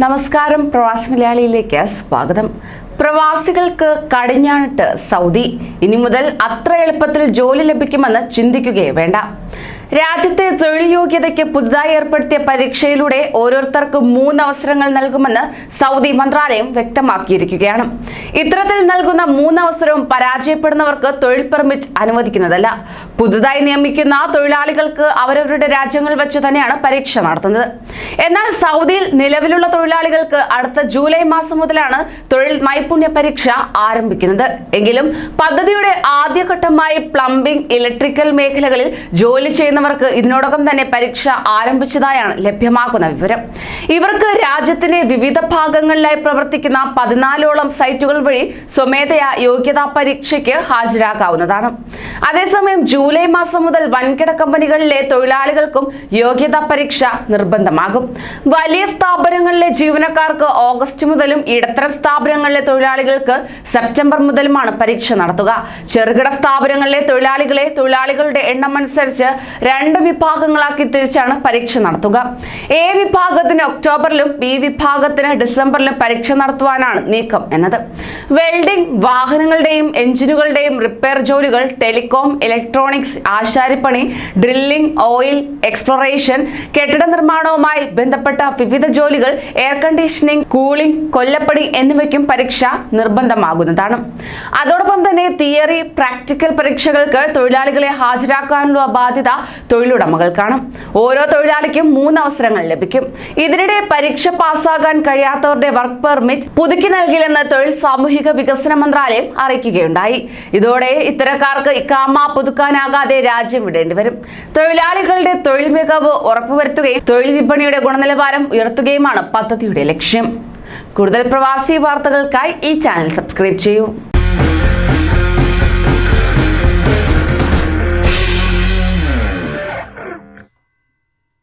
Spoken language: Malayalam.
നമസ്കാരം, പ്രവാസി മലയാളിയിലേക്ക് സ്വാഗതം. പ്രവാസികൾക്ക് കടിഞ്ഞാണിട്ട് സൗദി. ഇനി മുതൽ അത്ര എളുപ്പത്തിൽ ജോലി ലഭിക്കുമെന്ന് ചിന്തിക്കുകയേ വേണ്ട. രാജ്യത്തെ തൊഴിൽ യോഗ്യതയ്ക്ക് പുതുതായി ഏർപ്പെടുത്തിയ പരീക്ഷയിലൂടെ ഓരോരുത്തർക്കും 3 അവസരങ്ങൾ നൽകുമെന്ന് സൗദി മന്ത്രാലയം വ്യക്തമാക്കിയിരിക്കുകയാണ്. ഇത്തരത്തിൽ നൽകുന്ന 3 അവസരവും പരാജയപ്പെടുന്നവർക്ക് തൊഴിൽ പെർമിറ്റ് അനുവദിക്കുന്നതല്ല. പുതുതായി നിയമിക്കുന്ന തൊഴിലാളികൾക്ക് അവരവരുടെ രാജ്യങ്ങളിൽ വെച്ച് തന്നെയാണ് പരീക്ഷ നടത്തുന്നത്. എന്നാൽ സൗദിയിൽ നിലവിലുള്ള തൊഴിലാളികൾക്ക് അടുത്ത ജൂലൈ മാസം മുതലാണ് തൊഴിൽ നൈപുണ്യ പരീക്ഷ ആരംഭിക്കുന്നത്. എങ്കിലും പദ്ധതിയുടെ ആദ്യഘട്ടമായി പ്ലംബിംഗ്, ഇലക്ട്രിക്കൽ മേഖലകളിൽ ജോലി ചെയ്യുന്നവർക്ക് ഇതിനോടകം തന്നെ പരീക്ഷ ആരംഭിച്ചതായാണ് ലഭ്യമാകുന്ന വിവരം. ഇവർക്ക് രാജ്യത്തിന്റെ വിവിധ ഭാഗങ്ങളിലായി പ്രവർത്തിക്കുന്ന 14ഓളം സൈറ്റുകൾ വഴി സ്വമേധയാ യോഗ്യതാ പരീക്ഷയ്ക്ക് ഹാജരാകാവുന്നതാണ്. അതേസമയം ജൂലൈ മാസം മുതൽ വൻകിട കമ്പനികളിലെ തൊഴിലാളികൾക്കും യോഗ്യതാ പരീക്ഷ നിർബന്ധമാകും. വലിയ സ്ഥാപനങ്ങളിലെ ജീവനക്കാർക്ക് ഓഗസ്റ്റ് മുതലും ഇടത്തരം സ്ഥാപനങ്ങളിലെ തൊഴിലാളികൾക്ക് സെപ്റ്റംബർ മുതലുമാണ് പരീക്ഷ നടത്തുക. ചെറുകിട സ്ഥാപനങ്ങളിലെ തൊഴിലാളികളുടെ എണ്ണം അനുസരിച്ച് 2 വിഭാഗങ്ങളാക്കി തിരിച്ചാണ് പരീക്ഷ നടത്തുക. എ വിഭാഗത്തിന് ഒക്ടോബറിലും ബി വിഭാഗത്തിന് ഡിസംബറിലും പരീക്ഷ നടത്തുവാനാണ് നീക്കം എന്നത്. വെൽഡിംഗ്, വാഹനങ്ങളുടെയും എഞ്ചിനുകളുടെയും റിപ്പയർ ജോലികൾ, ടെലികോം, ഇലക്ട്രോണിക്സ്, ആശാരിപ്പണി, ഡ്രില്ലിംഗ്, ഓയിൽ എക്സ്പ്ലോറേഷൻ, കെട്ടിട നിർമ്മാണവുമായി ബന്ധപ്പെട്ട വിവിധ ജോലികൾ, എയർ കണ്ടീഷനിംഗ്, കൂളിംഗ്, കൊല്ലപ്പണി എന്നിവയ്ക്കും പരീക്ഷ നിർബന്ധമാകുന്നതാണ്. അതോടൊപ്പം തന്നെ തിയറി, പ്രാക്ടിക്കൽ പരീക്ഷകൾക്ക് തൊഴിലാളികളെ ഹാജരാക്കാനുള്ള ബാധ്യത തൊഴിലുടമകൾക്കാണ്. ഓരോ തൊഴിലാളിക്കും 3 അവസരങ്ങൾ ലഭിക്കും. ഇതിനിടെ പരീക്ഷ പാസ്സാകാൻ കഴിയാത്തവരുടെ വർക്ക് പെർമിറ്റ് പുതുക്കി നൽകില്ലെന്ന് തൊഴിൽ സാമൂഹിക വികസന മന്ത്രാലയം അറിയിക്കുകയുണ്ടായി. ഇതോടെ ഇത്തരക്കാർക്ക് ഇഖാമ പുതുക്കാനാകാതെ രാജ്യം വിടേണ്ടി വരും. തൊഴിലാളികളുടെ തൊഴിൽ മികവ് ഉറപ്പുവരുത്തുകയും തൊഴിൽ വിപണിയുടെ ഗുണനിലവാരം ഉയർത്തുകയുമാണ് പദ്ധതിയുടെ ലക്ഷ്യം. കൂടുതൽ പ്രവാസി വാർത്തകൾക്കായി ഈ ചാനൽ സബ്സ്ക്രൈബ് ചെയ്യൂ.